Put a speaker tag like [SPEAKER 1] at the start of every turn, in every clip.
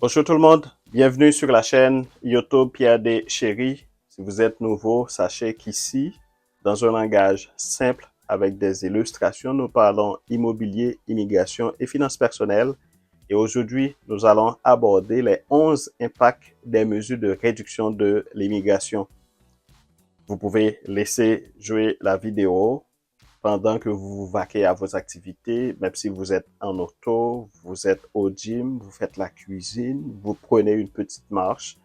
[SPEAKER 1] Bonjour tout le monde, bienvenue sur la chaîne YouTube Pierre D. Chéri. Si vous êtes nouveau, sachez qu'ici, dans un langage simple avec des illustrations, nous parlons immobilier, immigration et finances personnelles. Et aujourd'hui, nous allons aborder les 11 impacts des mesures de réduction de l'immigration. Vous pouvez laisser jouer la vidéo pendant que vous vous vaquez à vos activités, même si vous êtes en auto, vous êtes au gym, vous faites la cuisine, vous prenez une petite marche.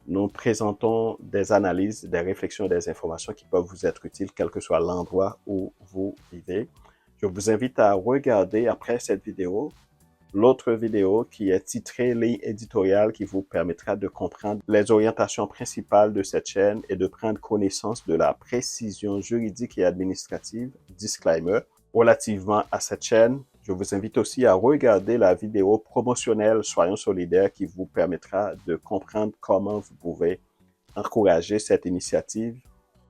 [SPEAKER 1] Nous présentons des analyses, des réflexions, des informations qui peuvent vous être utiles, quel que soit l'endroit où vous vivez. Je vous invite à regarder après cette vidéo l'autre vidéo qui est titrée Ligne éditoriale qui vous permettra de comprendre les orientations principales de cette chaîne et de prendre connaissance de la précision juridique et administrative, disclaimer, relativement à cette chaîne. Je vous invite aussi à regarder la vidéo promotionnelle Soyons solidaires qui vous permettra de comprendre comment vous pouvez encourager cette initiative.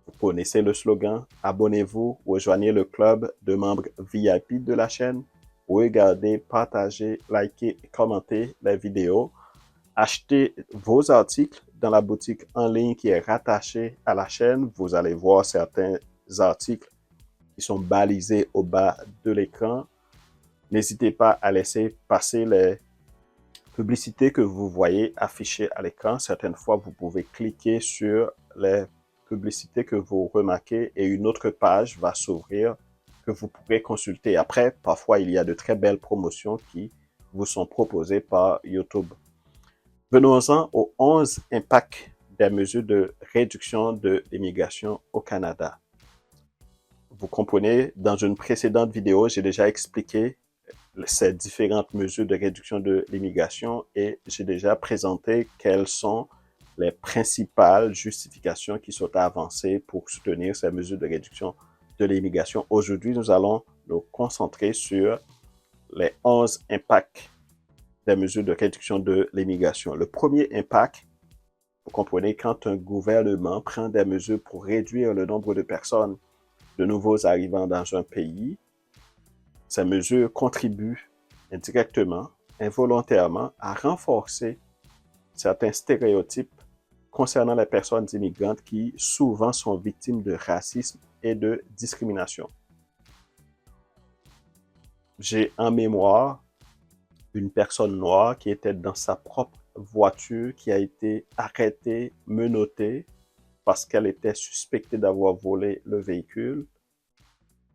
[SPEAKER 1] Vous connaissez le slogan, abonnez-vous, rejoignez le club de membres VIP de la chaîne. Regardez, partagez, likez et commentez les vidéos. Achetez vos articles dans la boutique en ligne qui est rattachée à la chaîne. Vous allez voir certains articles qui sont balisés au bas de l'écran. N'hésitez pas à laisser passer les publicités que vous voyez affichées à l'écran. Certaines fois, vous pouvez cliquer sur les publicités que vous remarquez et une autre page va s'ouvrir que vous pourrez consulter. Après, parfois, il y a de très belles promotions qui vous sont proposées par YouTube. Venons-en aux 11 impacts des mesures de réduction de l'immigration au Canada. Vous comprenez, dans une précédente vidéo, j'ai déjà expliqué ces différentes mesures de réduction de l'immigration et j'ai déjà présenté quelles sont les principales justifications qui sont avancées pour soutenir ces mesures de réduction de l'immigration. Aujourd'hui, nous allons nous concentrer sur les 11 impacts des mesures de réduction de l'immigration. Le premier impact, vous comprenez, quand un gouvernement prend des mesures pour réduire le nombre de personnes, de nouveaux arrivants dans un pays, ces mesures contribuent indirectement, involontairement, à renforcer certains stéréotypes concernant les personnes immigrantes qui souvent sont victimes de racisme et de discrimination. J'ai en mémoire une personne noire qui était dans sa propre voiture, qui a été arrêtée, menottée, parce qu'elle était suspectée d'avoir volé le véhicule.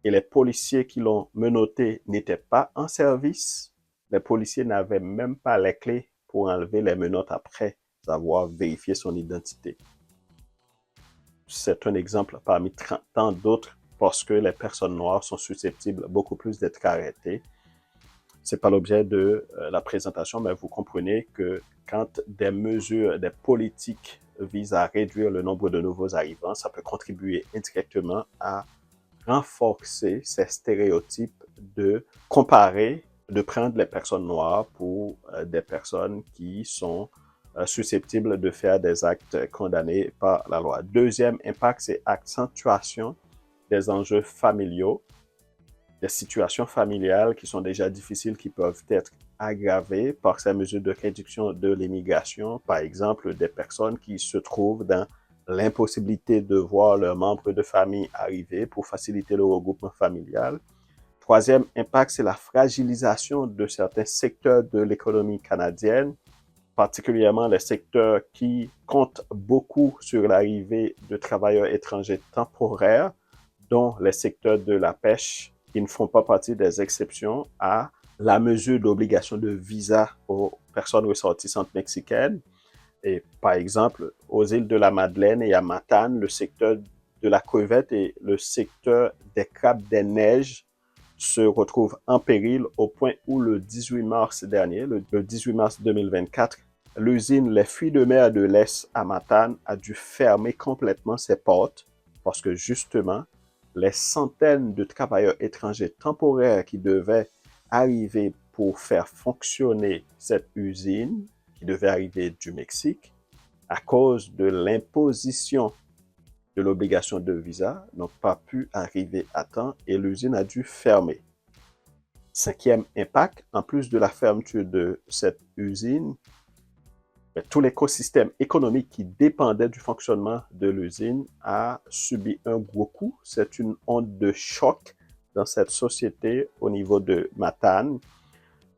[SPEAKER 1] Et les policiers qui l'ont menottée n'étaient pas en service. Les policiers n'avaient même pas les clés pour enlever les menottes après avoir vérifié son identité. C'est un exemple parmi tant d'autres parce que les personnes noires sont susceptibles beaucoup plus d'être arrêtées. Ce n'est pas l'objet de la présentation, mais vous comprenez que quand des mesures, des politiques visent à réduire le nombre de nouveaux arrivants, ça peut contribuer indirectement à renforcer ces stéréotypes de comparer, de prendre les personnes noires pour des personnes qui sont susceptibles de faire des actes condamnés par la loi. Deuxième impact, c'est accentuation des enjeux familiaux, des situations familiales qui sont déjà difficiles, qui peuvent être aggravées par ces mesures de réduction de l'immigration. Par exemple, des personnes qui se trouvent dans l'impossibilité de voir leurs membres de famille arriver pour faciliter le regroupement familial. Troisième impact, c'est la fragilisation de certains secteurs de l'économie canadienne, particulièrement les secteurs qui comptent beaucoup sur l'arrivée de travailleurs étrangers temporaires, dont les secteurs de la pêche, qui ne font pas partie des exceptions à la mesure d'obligation de visa aux personnes ressortissantes mexicaines. Et par exemple, aux îles de la Madeleine et à Matane, le secteur de la crevette et le secteur des crabes des neiges se retrouvent en péril au point où le 18 mars dernier, le 18 mars 2024, l'usine Les Fruits de mer de l'Est à Matane a dû fermer complètement ses portes parce que justement, les centaines de travailleurs étrangers temporaires qui devaient arriver pour faire fonctionner cette usine, qui devait arriver du Mexique, à cause de l'imposition de l'obligation de visa, n'ont pas pu arriver à temps et l'usine a dû fermer. Cinquième impact, en plus de la fermeture de cette usine, tout l'écosystème économique qui dépendait du fonctionnement de l'usine a subi un gros coup. C'est une onde de choc dans cette société au niveau de Matane,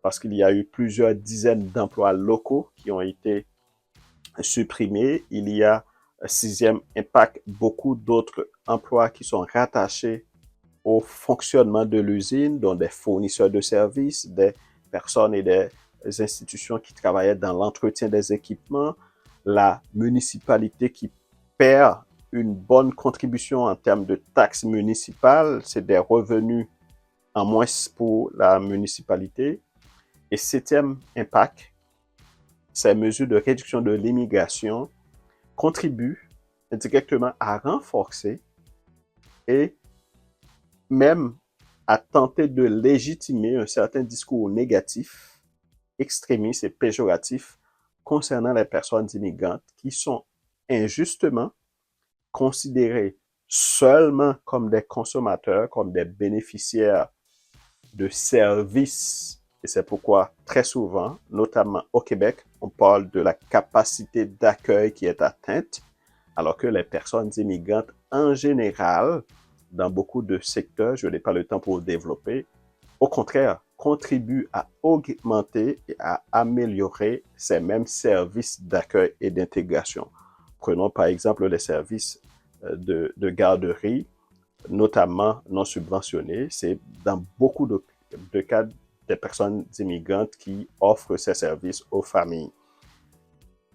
[SPEAKER 1] parce qu'il y a eu plusieurs dizaines d'emplois locaux qui ont été supprimés. Il y a, sixième impact, beaucoup d'autres emplois qui sont rattachés au fonctionnement de l'usine, dont des fournisseurs de services, des personnes et des institutions qui travaillaient dans l'entretien des équipements, la municipalité qui perd une bonne contribution en termes de taxes municipales, c'est des revenus en moins pour la municipalité. Et septième impact, ces mesures de réduction de l'immigration contribuent indirectement à renforcer et même à tenter de légitimer un certain discours négatif, extrémiste et péjoratif concernant les personnes immigrantes qui sont injustement considérées seulement comme des consommateurs, comme des bénéficiaires de services. Et c'est pourquoi très souvent, notamment au Québec, on parle de la capacité d'accueil qui est atteinte, alors que les personnes immigrantes en général, dans beaucoup de secteurs, je n'ai pas le temps pour développer, au contraire, contribuent à augmenter et à améliorer ces mêmes services d'accueil et d'intégration. Prenons par exemple les services de garderie, notamment non subventionnés. C'est dans beaucoup de cas des personnes immigrantes qui offrent ces services aux familles.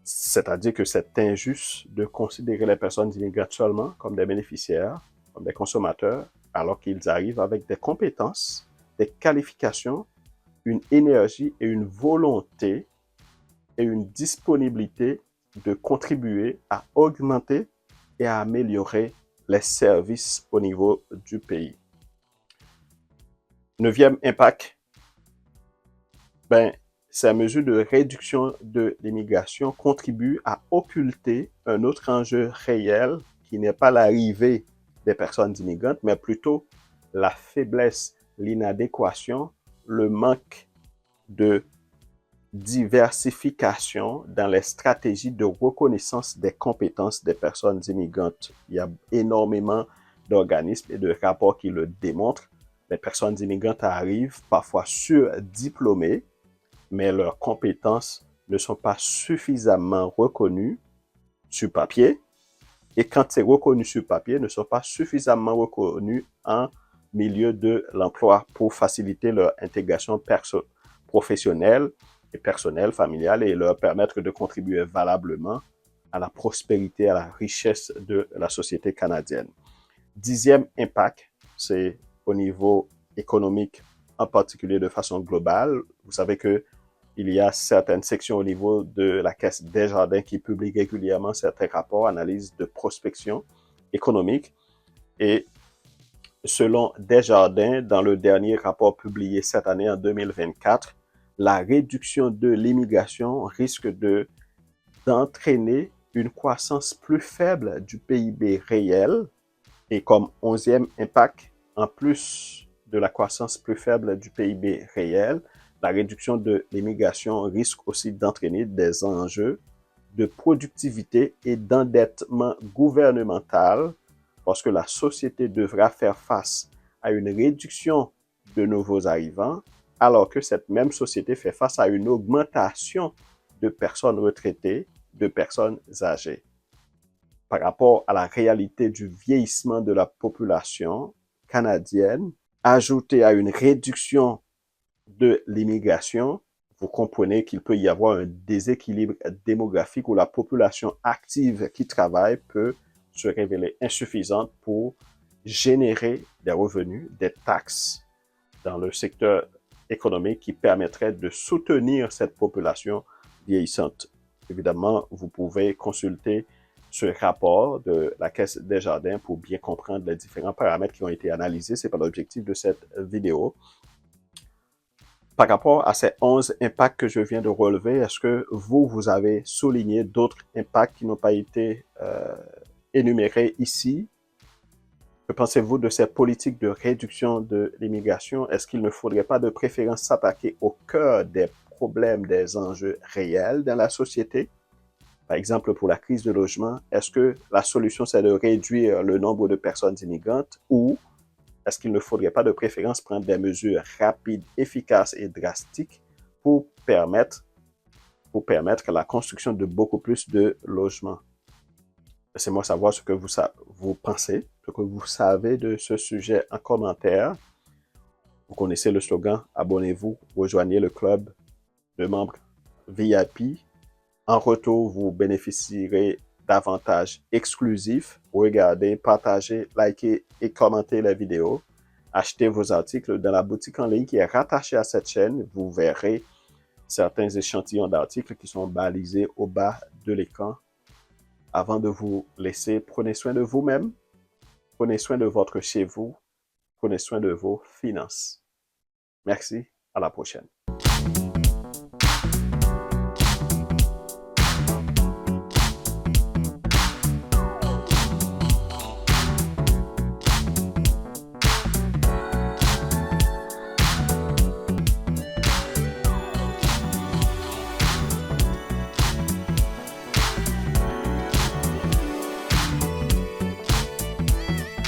[SPEAKER 1] C'est-à-dire que c'est injuste de considérer les personnes immigrantes seulement comme des bénéficiaires, comme des consommateurs, alors qu'ils arrivent avec des compétences, des qualifications, une énergie et une volonté et une disponibilité de contribuer à augmenter et à améliorer les services au niveau du pays. Neuvième impact, ces mesures de réduction de l'immigration contribuent à occulter un autre enjeu réel qui n'est pas l'arrivée des personnes immigrantes, mais plutôt la faiblesse, l'inadéquation, le manque de diversification dans les stratégies de reconnaissance des compétences des personnes immigrantes. Il y a énormément d'organismes et de rapports qui le démontrent. Les personnes immigrantes arrivent parfois surdiplômées, mais leurs compétences ne sont pas suffisamment reconnues sur papier. Et quand c'est reconnu sur papier, ne sont pas suffisamment reconnus en milieu de l'emploi pour faciliter leur intégration professionnelle et personnelle, familiale, et leur permettre de contribuer valablement à la prospérité, à la richesse de la société canadienne. Dixième impact, c'est au niveau économique, en particulier de façon globale. Vous savez que il y a certaines sections au niveau de la Caisse Desjardins qui publient régulièrement certains rapports, analyses de prospection économique. Et selon Desjardins, dans le dernier rapport publié cette année en 2024, la réduction de l'immigration risque d'entraîner une croissance plus faible du PIB réel. Et comme 11e impact, en plus de la croissance plus faible du PIB réel, la réduction de l'immigration risque aussi d'entraîner des enjeux de productivité et d'endettement gouvernemental parce que la société devra faire face à une réduction de nouveaux arrivants alors que cette même société fait face à une augmentation de personnes retraitées, de personnes âgées. Par rapport à la réalité du vieillissement de la population canadienne, ajouté à une réduction de l'immigration, vous comprenez qu'il peut y avoir un déséquilibre démographique où la population active qui travaille peut se révéler insuffisante pour générer des revenus, des taxes dans le secteur économique qui permettraient de soutenir cette population vieillissante. Évidemment, vous pouvez consulter ce rapport de la Caisse Desjardins pour bien comprendre les différents paramètres qui ont été analysés. Ce n'est pas l'objectif de cette vidéo. Par rapport à ces 11 impacts que je viens de relever, est-ce que vous avez souligné d'autres impacts qui n'ont pas été énumérés ici? Que pensez-vous de ces politiques de réduction de l'immigration? Est-ce qu'il ne faudrait pas de préférence s'attaquer au cœur des problèmes, des enjeux réels dans la société? Par exemple, pour la crise de logement, est-ce que la solution, c'est de réduire le nombre de personnes immigrantes ou est-ce qu'il ne faudrait pas de préférence prendre des mesures rapides, efficaces et drastiques pour permettre, la construction de beaucoup plus de logements? Laissez-moi savoir ce que vous pensez, ce que vous savez de ce sujet en commentaire. Vous connaissez le slogan, abonnez-vous, rejoignez le club de membres VIP. En retour, vous bénéficierez d'avantages exclusifs. Regardez, partagez, likez et commentez la vidéo. Achetez vos articles dans la boutique en ligne qui est rattachée à cette chaîne. Vous verrez certains échantillons d'articles qui sont balisés au bas de l'écran. Avant de vous laisser, prenez soin de vous-même, prenez soin de votre chez vous, prenez soin de vos finances. Merci, à la prochaine.